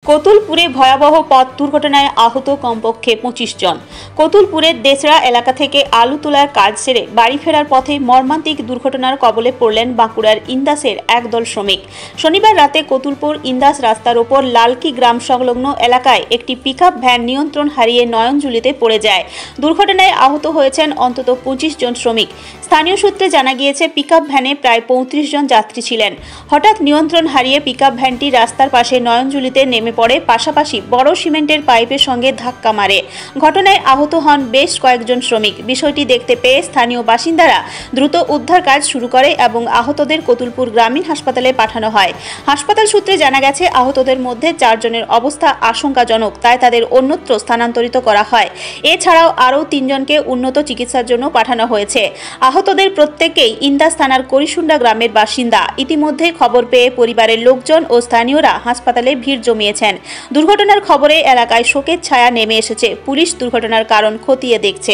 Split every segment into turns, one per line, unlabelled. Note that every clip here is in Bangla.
কতুলপুরে ভয়াবহ পথ দুর্ঘটনায় আহত কমপক্ষে 25 জন। কতুলপুরের দেশরা এলাকা থেকে আলু তোলার কাজ সেরে বাড়ি ফেরার পথে মর্মান্তিক দুর্ঘটনার কবলে পড়লেন বাঁকুড়ার ইন্দাসের একদল শ্রমিক। শনিবার রাতে কতুলপুর ইন্দাস রাস্তার ওপর লালকি গ্রাম সংলগ্ন এলাকায় একটি পিকআপ ভ্যান নিয়ন্ত্রণ হারিয়ে নয়নজুলিতে পড়ে যায়। দুর্ঘটনায় আহত হয়েছেন অন্তত 25 জন শ্রমিক। স্থানীয় সূত্রে জানা গিয়েছে, পিকআপ ভ্যানে প্রায় 35 জন যাত্রী ছিলেন। হঠাৎ নিয়ন্ত্রণ হারিয়ে পিকআপ ভ্যানটি রাস্তার পাশে নয়নজুলিতে নেমে পড়ে, পাশাপাশি বড় সিমেন্টের পাইপের সঙ্গে ধাক্কা মারে। ঘটনায় আহত হন বেশ কয়েকজন শ্রমিক। বিষয়টি দেখতে পেয়ে স্থানীয় বাসিন্দারা দ্রুত উদ্ধার কাজ শুরু করে এবং আহতদের কতুলপুর গ্রামীণ হাসপাতালে পাঠানো হয়। হাসপাতাল সূত্রে জানা গেছে, আহতদের মধ্যে 4 জনের অবস্থা আশঙ্কাজনক, তাই তাদের অন্যত্র স্থানান্তরিত করা হয়। এছাড়াও আরও 3 জনকে উন্নত চিকিৎসার জন্য পাঠানো হয়েছে। আহতদের প্রত্যেকেই ইন্দাস থানার করিসুন্ডা গ্রামের বাসিন্দা। ইতিমধ্যে খবর পেয়ে পরিবারের লোকজন ও স্থানীয়রা হাসপাতালে ভিড় জমিয়েছেন। দুর্ঘটনার খবরে এলাকায় শোকের ছায়া নেমে এসেছে। পুলিশ দুর্ঘটনার কারণ খতিয়ে দেখছে।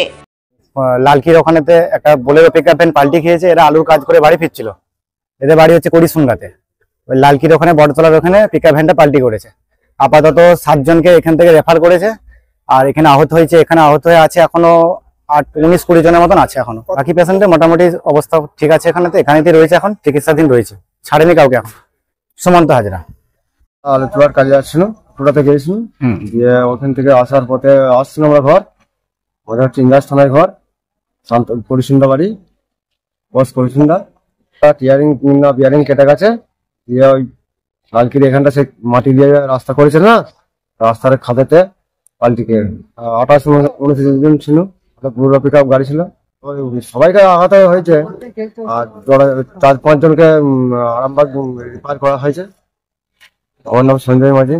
লালকির ওখানেতে একটা বোলেরো পিকআপ ভ্যান পাল্টি খেয়েছে। এরা আলুর কাজ করে বাড়ি ফিরছিল। এদের বাড়ি হচ্ছে করিসুন্ডাতে। ওই লালকির ওখানে বড়তলার ওখানে পিকআপ ভ্যানটা পাল্টি করেছে। আপাতত 7 জনকে এখান থেকে রেফার করেছে। আর এখানে আহত হয়েছে, এখানে আহত হয়ে আছে এখনো 19-20 জনের মতন আছে এখনো। বাকি পেশেন্টের মোটামুটি অবস্থা ঠিক আছে। এখানেতেই রয়েছে, এখন চিকিৎসাধীন রয়েছে, ছাড়েনি কাউকে এখন। সুমন্ত হাজরা
আলু তোলার কাজে আসছিল, টোটাতে গিয়েছিল। দিয়ে ওখান থেকে আসার পথে আসছিল আমরা ঘর, ওটা হচ্ছে ইন্দাস থানার ঘর, শান্ত করিসুন্ডা বাড়ি, বস করিসুন্ডা। টিয়ারিং না বিয়ারিং কেটে গেছে। দিয়ে ওই লালকির এখানটা সে মাটি দিয়ে রাস্তা করেছিল না, রাস্তার খাদেতে পাল্টি খেয়ে 28-29 জন ছিল। পুরো পিক আপ গাড়ি ছিল। সবাইকে আঘাত হয়েছে। আর 4-5 জনকে আরামবাগ রিফার করা হয়েছে। আমার নাম সঞ্জয় মাঝি।